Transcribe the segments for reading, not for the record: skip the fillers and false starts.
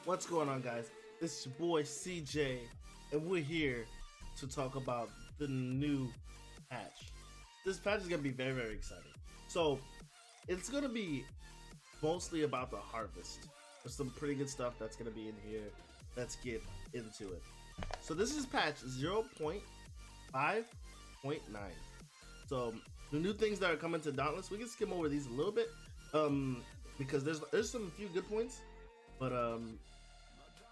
What's going on, guys? This is your boy CJ, and we're here to talk about the new patch. This patch is gonna be very, very exciting. So, it's gonna be mostly about the harvest. There's some pretty good stuff that's gonna be in here. Let's get into it. So, this is patch 0.5.9. So, the new things that are coming to Dauntless, we can skim over these a little bit, because there's some few good points, but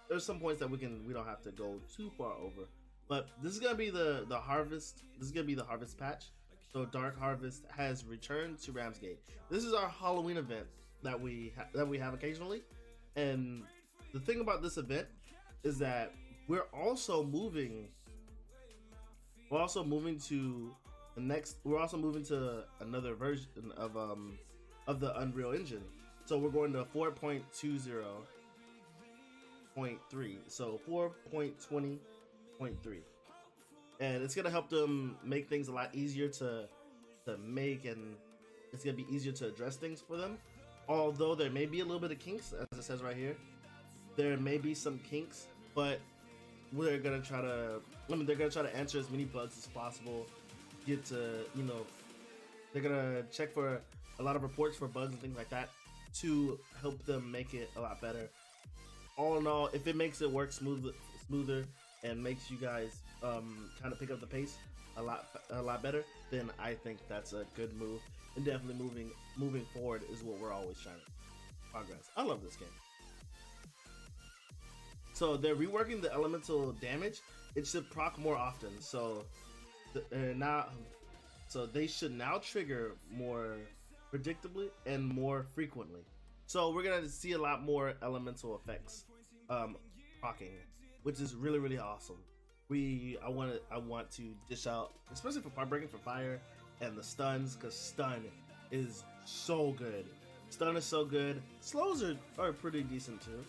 there's some points that we don't have to go too far over. But this is gonna be the harvest. This is gonna be the harvest patch. So Dark Harvest has returned to Ramsgate. This is our Halloween event that we have occasionally, and the thing about this event is that we're also moving to the next. We're also moving to another version of the Unreal Engine. So we're going to 4.20.3, so 4.20.3, and it's gonna help them make things a lot easier to make, and it's gonna be easier to address things for them. Although there may be a little bit of kinks, as it says right here, there may be some kinks, but they're gonna try to answer as many bugs as possible. Get to, they're gonna check for a lot of reports for bugs and things like that to help them make it a lot better. All in all, if it makes it work smoother and makes you guys kind of pick up the pace a lot better, then I think that's a good move. And definitely moving forward is what we're always trying to progress. I love this game. So they're reworking the elemental damage. It should proc more often. So they should now trigger more predictably and more frequently. So we're gonna see a lot more elemental effects procking, which is really, really awesome. I want to dish out, especially for part breaking for fire and the stuns, because stun is so good. Stun is so good. Slows are pretty decent too,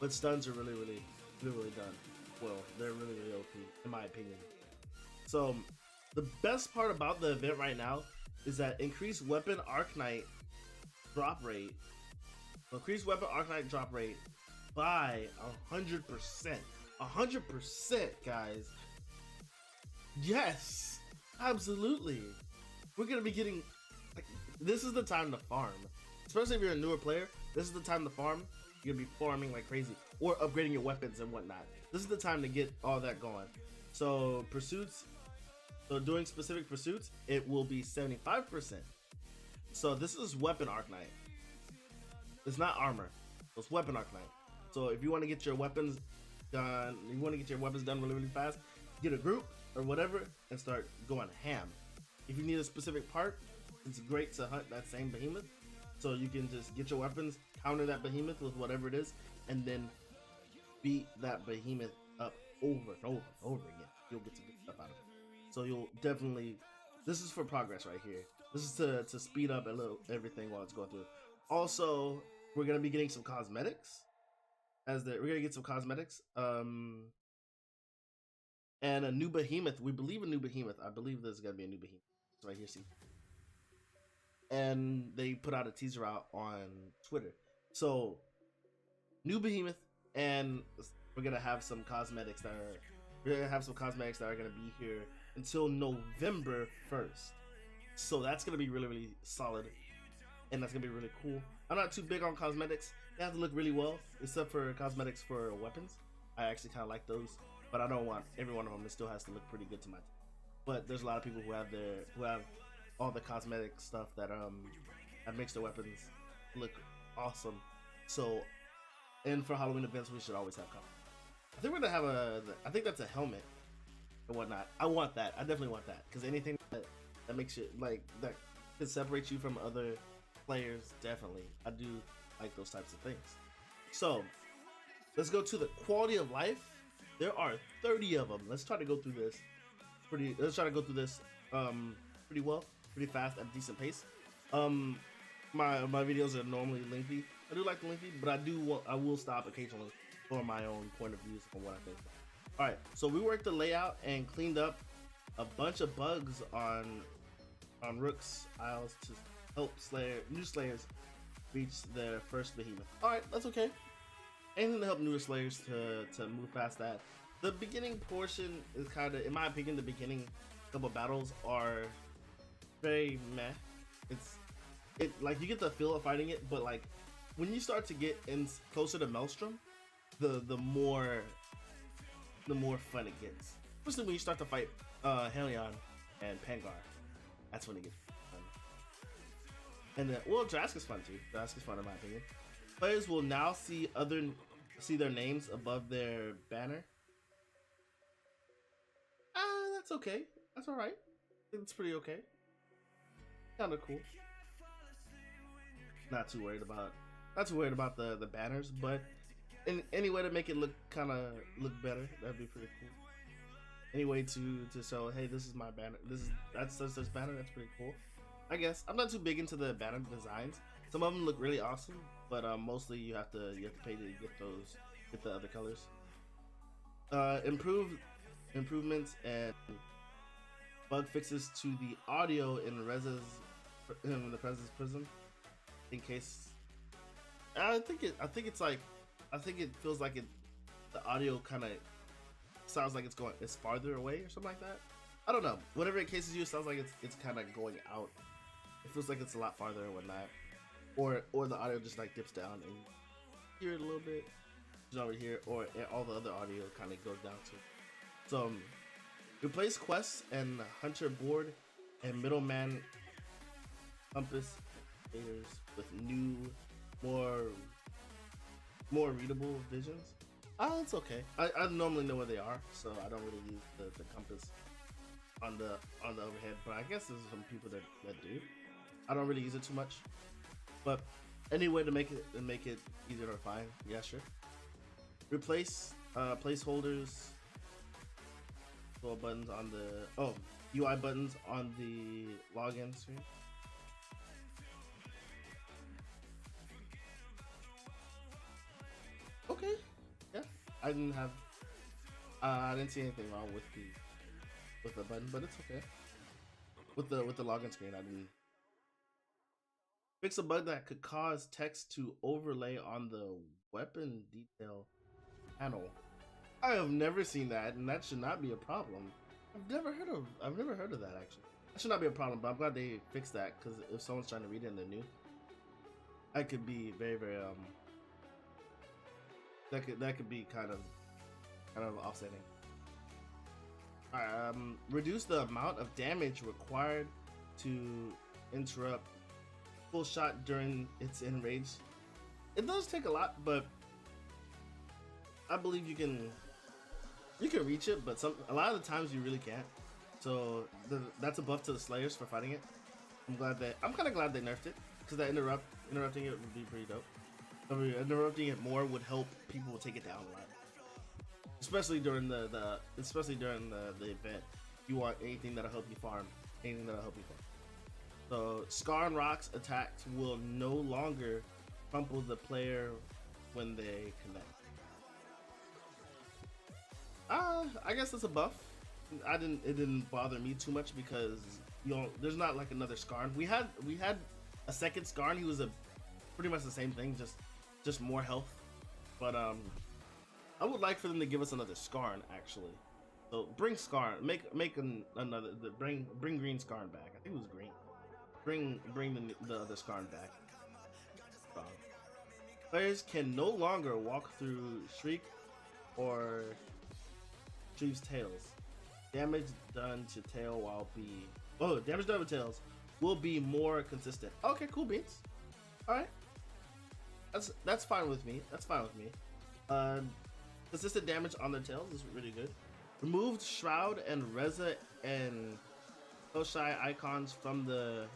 but stuns are really, really, really, really done well. They're really, really OP in my opinion. So the best part about the event right now is that increased weapon Arcanite drop rate. Increased weapon Arcanite drop rate by 100%. 100%, guys. Yes, absolutely. We're gonna be getting, this is the time to farm. Especially if you're a newer player, this is the time to farm. You're gonna be farming like crazy, or upgrading your weapons and whatnot. This is the time to get all that going. So pursuits, so doing specific pursuits, it will be 75%. So this is weapon Arcanite. It's not armor. It's weapon Arcanite. So if you want to get your weapons done, really, really fast, get a group or whatever and start going ham. If you need a specific part, it's great to hunt that same behemoth. So you can just get your weapons, counter that behemoth with whatever it is, and then beat that behemoth up over and over and over again. You'll get some good stuff out of it. So you'll definitely, this is for progress right here. This is to speed up a little everything while it's going through. Also, we're gonna be getting some cosmetics. We're gonna get some cosmetics. And a new behemoth. We believe a new behemoth. I believe there's gonna be a new behemoth. It's right here, see. And they put out a teaser out on Twitter. So, new behemoth, and we're gonna have some cosmetics that are gonna be here until November 1st. So that's gonna be really, really solid, and that's gonna be really cool. I'm not too big on cosmetics. They have to look really well, except for cosmetics for weapons. I actually kind of like those, but I don't want every one of them. It still has to look pretty good to my team. But there's a lot of people who have all the cosmetic stuff that makes their weapons look awesome. So, and for Halloween events, we should always have cosmetics. I think we're gonna have I think that's a helmet or whatnot. I want that. I definitely want that, because anything that makes you that can separate you from other players, definitely. I do like those types of things. So let's go to the quality of life. There are 30 of them. Let's try to go through this pretty well, pretty fast at a decent pace. My videos are normally lengthy. I do like the lengthy, but I will stop occasionally for my own point of views on what I think. All right, so we worked the layout and cleaned up a bunch of bugs on Rook's Isles to help new slayers reach their first behemoth. All right, that's okay. anything to help newer Slayers to move past that. The beginning portion is kind of, in my opinion, the beginning couple battles are very meh. It like you get the feel of fighting it, but like when you start to get in closer to Maelstrom, the more fun it gets. Especially when you start to fight Helion and Pangar. That's when it gets fun. And then, well, Drask is fun too. Drask is fun in my opinion. Players will now see their names above their banner. That's okay. That's all right. It's pretty okay. Kind of cool. Not too worried about the banners, but in any way to make it look better, that'd be pretty cool. Any way to show, hey, this is my banner. That's banner. That's pretty cool. I guess I'm not too big into the banner designs. Some of them look really awesome, but mostly you have to pay to get the other colors. Improvements and bug fixes to the audio in the President's Prism. In case, I think it feels like the audio kind of sounds like it's farther away or something like that. I don't know. Whatever it cases you, it sounds like it's kind of going out. It feels like it's a lot farther or whatnot, or the audio just like dips down and you hear it a little bit over here, or all the other audio kind of goes down too. So replace quests and hunter board and middleman compass with new, more readable visions. It's okay. I normally know where they are, so I don't really use the compass on the overhead. But I guess there's some people that do. I don't really use it too much, but any way to make it easier to find, yeah, sure. Replace placeholders, buttons on the UI buttons on the login screen. Okay, yeah, I didn't see anything wrong with the button, but it's okay. With the login screen, I didn't fix a bug that could cause text to overlay on the weapon detail panel. I have never seen that, and that should not be a problem. I've never heard of that actually. That should not be a problem, but I'm glad they fixed that, because if someone's trying to read it and they're new, that could be very that could be kind of offsetting. Reduce the amount of damage required to interrupt full shot during its in range. It does take a lot, but I believe you can reach it, but a lot of the times you really can't. So that's a buff to the Slayers for fighting it. I'm kind of glad they nerfed it, because that interrupting it would be pretty dope. I mean, interrupting it more would help people take it down a lot, especially during the event. You want anything that'll help you farm, So Scar and Rock's attacks will no longer crumple the player when they connect. I guess it's a buff. It didn't bother me too much, because there's not like another Skarn. We had a second Skarn. He was pretty much the same thing, just more health. But I would like for them to give us another Skarn actually. So bring Skarn, another bring green Skarn back. I think it was green. Bring the other Skarn back. Players can no longer walk through Shriek or Shriek's tails. Damage done to tail damage done with tails will be more consistent. Okay, cool beans. All right, that's fine with me. Consistent damage on their tails is really good. Removed Shroud and Reza and Koshai icons from the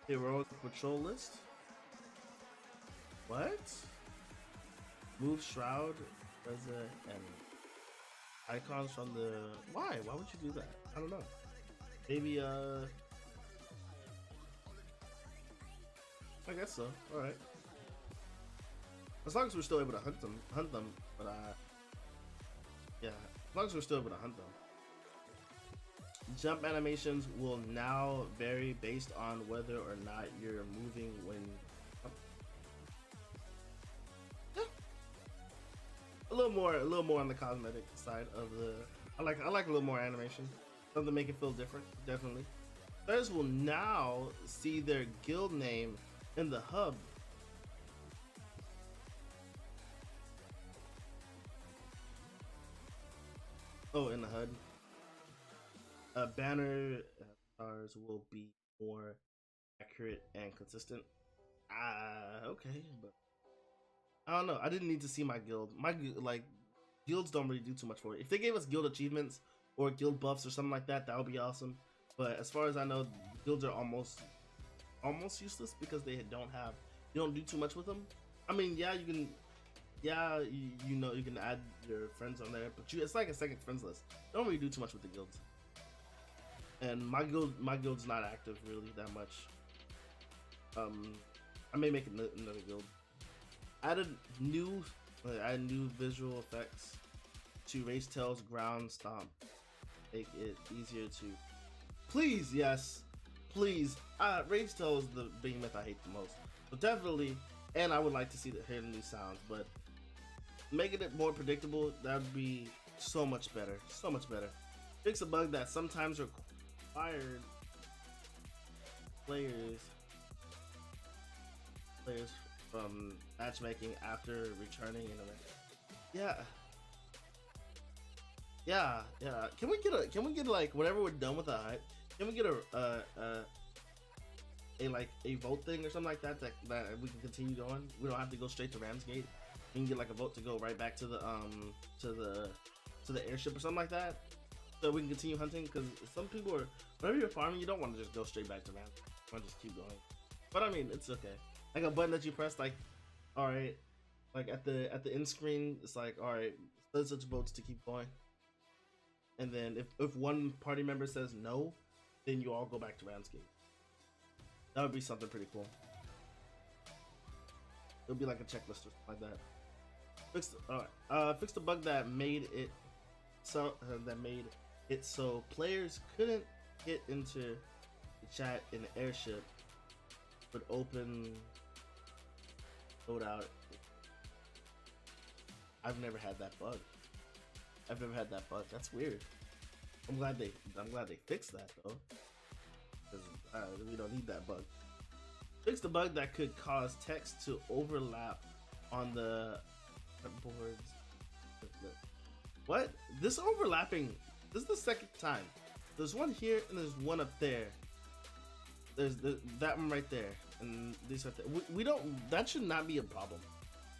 heroic patrol list. What? Move Shroud, Reza, and icons from the... Why would you do that? I don't know. Maybe I guess so. All right. As long as we're still able to hunt them. But yeah, as long as we're still able to hunt them. Jump animations will now vary based on whether or not you're moving when. Yeah, a little more on the cosmetic side of the. I like a little more animation, something to make it feel different. Definitely. Players will now see their guild name in the hub. Oh, in the HUD. Banner stars will be more accurate and consistent. Okay, but I don't know. I didn't need to see my guild. Like guilds don't really do too much for it. If they gave us guild achievements or guild buffs or something like that, that would be awesome. But as far as I know, guilds are almost useless because they you don't do too much with them. I mean, yeah, you can, yeah, you know, you can add your friends on there, but it's like a second friends list. Don't really do too much with the guilds. And my guild's not active really that much. I may make another guild. Added new visual effects to Race Tail's ground stomp. Make it easier to. Please, yes, please. Race Tail is the behemoth I hate the most. So definitely, and I would like to hear the new sounds, but making it more predictable, that would be so much better. So much better. Fix a bug that sometimes required players from matchmaking after returning in a yeah. Can we get like whenever we're done with the hype, can we get a vote thing or something like that we can continue going? We don't have to go straight to Ramsgate. We can get like a vote to go right back to the airship or something like that, so we can continue hunting. Because some people are, whenever you're farming, you don't want to just go straight back to Ramsgate. You want to just keep going. But I mean, it's okay. Like a button that you press, like, all right, like at the end screen, it's like, all right, such votes to keep going. And then if one party member says no, then you all go back to Ramsgate. That would be something pretty cool. It'll be like a checklist or something like that. Fix the bug that made it so players couldn't get into the chat in the airship, but open loadout. I've never had that bug. That's weird. I'm glad they fixed that though, because we don't need that bug. Fix the bug that could cause text to overlap on the boards. What? This overlapping, this is the second time. There's one here and there's one up there. There's that one right there, and these right there. We don't, that should not be a problem.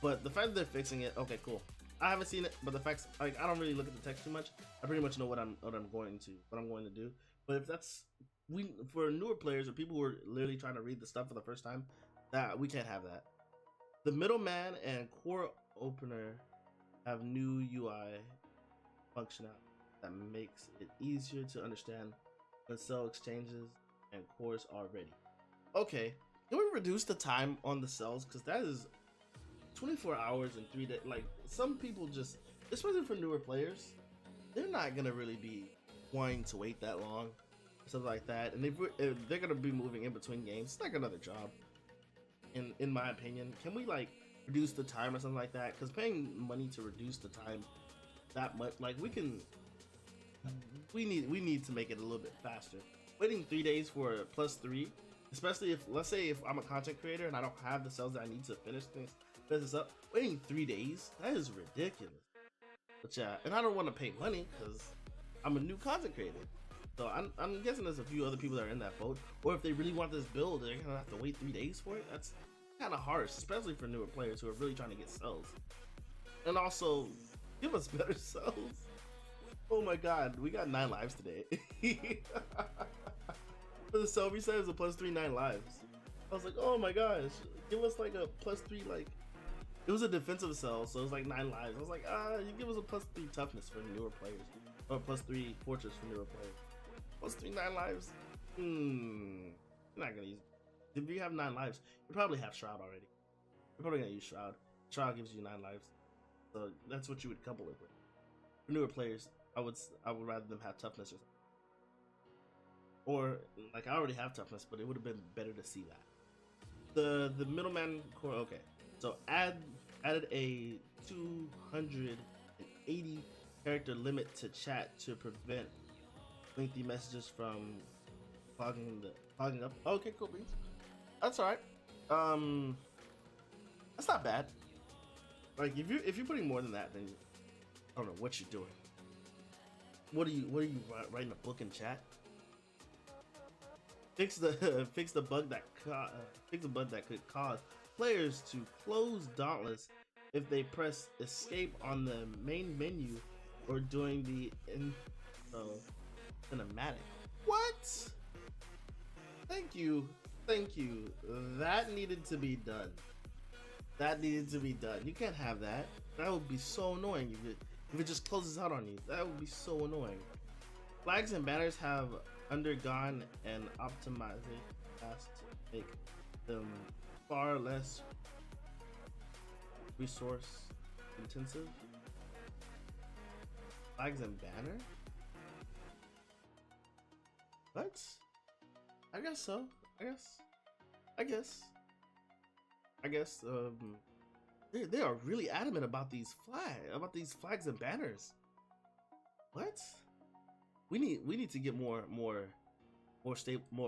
But the fact that they're fixing it, okay, cool. I haven't seen it, but the facts, like, I don't really look at the text too much. I pretty much know what I'm going to do. But if that's, for newer players or people who are literally trying to read the stuff for the first time, that we can't have that. The middleman and core opener have new UI functionality that makes it easier to understand when cell exchanges and cores are ready. Okay, can we reduce the time on the cells? Because that is 24 hours and 3 days. Like, some people just, especially for newer players, they're not gonna really be wanting to wait that long, something like that. And if they're gonna be moving in between games, it's like another job. In my opinion, can we like reduce the time or something like that? Because paying money to reduce the time that much, like, we need to make it a little bit faster. Waiting 3 days for a +3, especially if, let's say, if I'm a content creator and I don't have the cells that I need to finish this up, waiting 3 days, that is ridiculous. But yeah, and I don't want to pay money because I'm a new content creator. So I'm guessing there's a few other people that are in that boat. Or if they really want this build, they're gonna have to wait 3 days for it. That's kind of harsh, especially for newer players who are really trying to get cells. And also, give us better cells. Oh my god, we got 9 lives today. For the cell reset, it was a +3 9 lives. I was like, oh my gosh, give us like a +3, like, it was a defensive cell, so it was like 9 lives. I was like, you give us a +3 toughness for newer players, or +3 fortress for newer players. +3 9 lives. You're not gonna use it. If you have 9 lives, you probably have Shroud already. You're probably gonna use Shroud. Shroud gives you 9 lives, so that's what you would couple it with. For newer players, I would rather them have toughness or something. Or like, I already have toughness, but it would have been better to see that. The middleman core, okay. So added a 280 character limit to chat to prevent lengthy messages from clogging up. Okay, cool beans. That's all right. That's not bad. Like if you're putting more than that, then I don't know what you're doing. What are you writing a book in chat? Fix the bug that could cause players to close Dauntless if they press escape on the main menu or during the cinematic. What? Thank you. That needed to be done. You can't have that. That would be so annoying if it just closes out on you. That would be so annoying. Flags and banners have undergone an optimization task to make them far less resource intensive. Flags and banner? What? I guess so. I guess they are really adamant about these flags and banners. What? We need to get more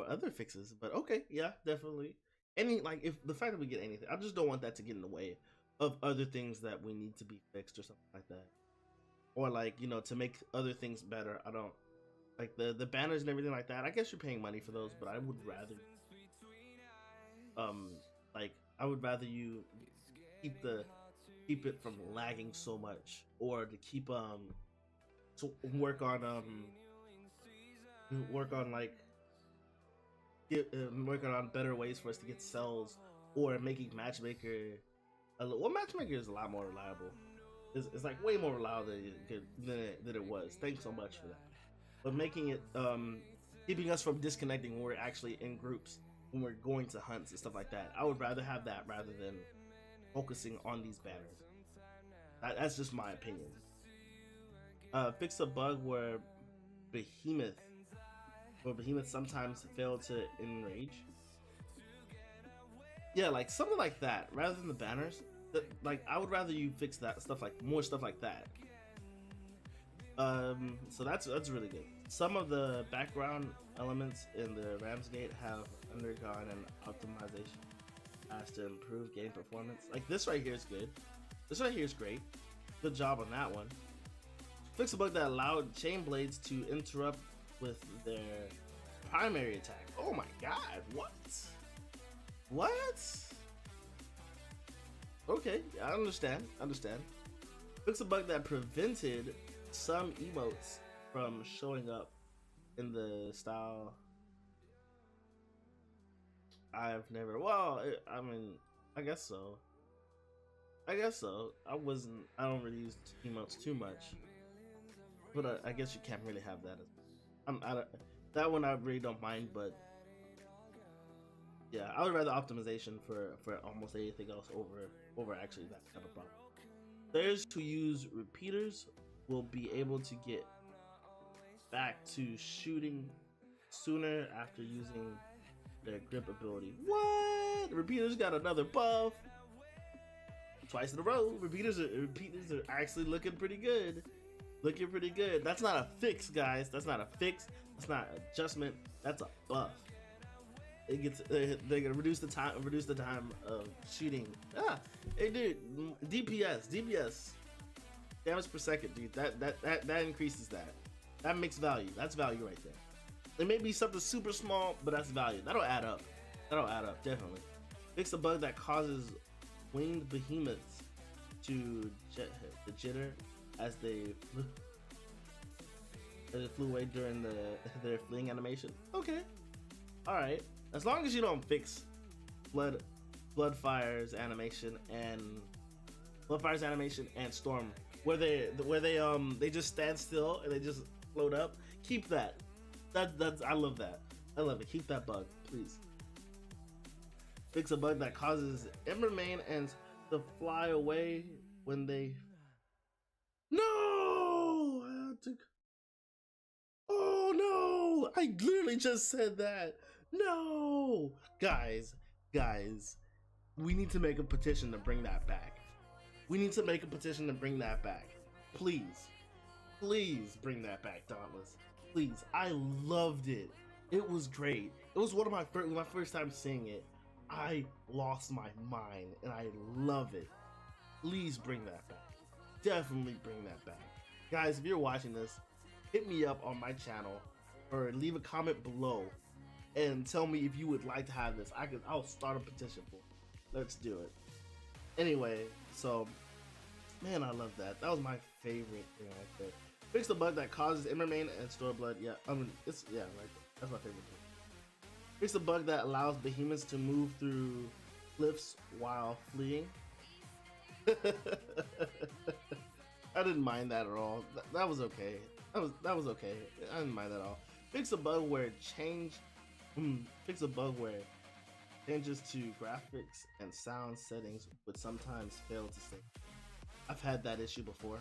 other fixes. But okay, yeah, definitely. If the fact that we get anything, I just don't want that to get in the way of other things that we need to be fixed or something like that. Or to make other things better. I don't like the banners and everything like that. I guess you're paying money for those, but I would rather I would rather you keep it from lagging so much, or to keep to work on working on better ways for us to get cells, or making matchmaker matchmaker is a lot more reliable. It's like way more reliable than it was. Thanks so much for that. But making it keeping us from disconnecting when we're actually in groups, when we're going to hunts and stuff like that. I would rather have that rather than focusing on these banners. That's just my opinion. Fix a bug where behemoths sometimes fail to enrage. Yeah, like something like that rather than the banners. I would rather you fix that stuff, more stuff like that. So that's really good. Some of the background elements in the Ramsgate have undergone an optimization as to improve game performance. Like this right here is good. This right here is great. Good job on that one. Fix a bug that allowed chain blades to interrupt with their primary attack. Oh my god, what? Okay, I understand. Fix a bug that prevented some emotes from showing up in the style. I guess so. I don't really use emotes too much, but I guess you can't really have that. That one I really don't mind, but yeah, I would rather optimization for almost anything else over actually that type of problem. Players who use repeaters will be able to get back to shooting sooner after using their grip ability. What? Repeaters got another buff. Twice in a row. Repeaters are actually looking pretty good. That's not a fix, guys. That's not a fix. That's not an adjustment. That's a buff. They're gonna reduce the time of shooting. Hey dude, DPS. Damage per second, dude. That increases that. That makes value. That's value right there. It may be something super small, but that's value. That'll add up, definitely. Fix a bug that causes winged behemoths to jitter as they flew away during their fleeing animation. Okay, all right. As long as you don't fix Bloodfire's animation and Storm, where they just stand still and they just float up. Keep that. I love that. I love it. Keep that bug, please. Fix a bug that causes Embermane and to fly away when they. No! Oh no! I literally just said that. No! Guys, we need to make a petition to bring that back. We need to make a petition to bring that back. Please. Please bring that back, Dauntless. Please. I loved it. It was great. It was one of my first time seeing it. I lost my mind and I love it. Please bring that back. Definitely bring that back. Guys, if you're watching this, hit me up on my channel or leave a comment below and tell me if you would like to have this. I'll start a petition for it. Let's do it. Anyway, so man, I love that. That was my favorite thing right there. Fix the bug that causes Immermain and store blood. Yeah, I mean it's right there. That's my favorite thing. Fix the bug that allows behemoths to move through cliffs while fleeing. I didn't mind that at all. That was okay. That was okay. I didn't mind that at all. Fix a bug where fix a bug where changes to graphics and sound settings would sometimes fail to sync. I've had that issue before.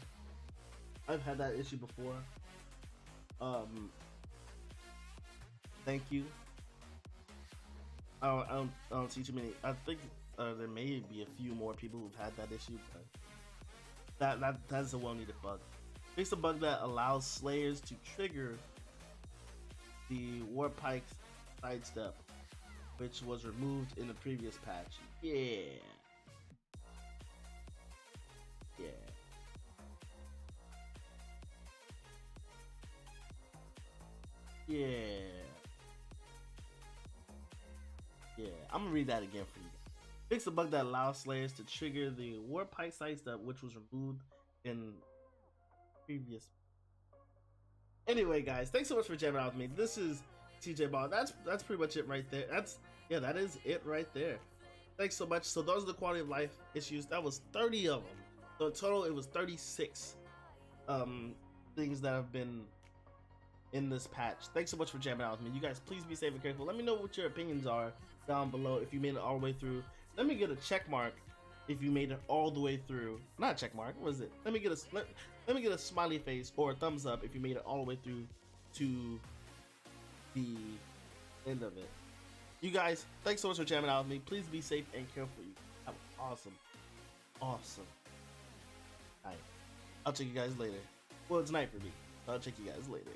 Thank you. I don't see too many. I think there may be a few more people who've had that issue, but that's a well-needed bug. Fix a bug that allows Slayers to trigger the Warp Pike's sidestep, which was removed in the previous patch. Yeah. I'm gonna read that again for you. Fix a bug that allows Slayers to trigger the Warp Pike sidestep, which was removed in previous. Anyway, guys, thanks so much for jamming out with me. This is TJ Ball. That's pretty much it right there. That is it right there. Thanks so much. So those are the quality of life issues. That was 30 of them. So in total, it was 36 things that have been in this patch. Thanks so much for jamming out with me. You guys, please be safe and careful. Let me know what your opinions are down below if you made it all the way through. Let me get a check mark if you made it all the way through. Not a check mark. What is it? Let me get a smiley face or a thumbs up if you made it all the way through to the end of it. You guys, thanks so much for jamming out with me. Please be safe and careful. You have an awesome night. I'll check you guys later. Well, it's night for me. I'll check you guys later.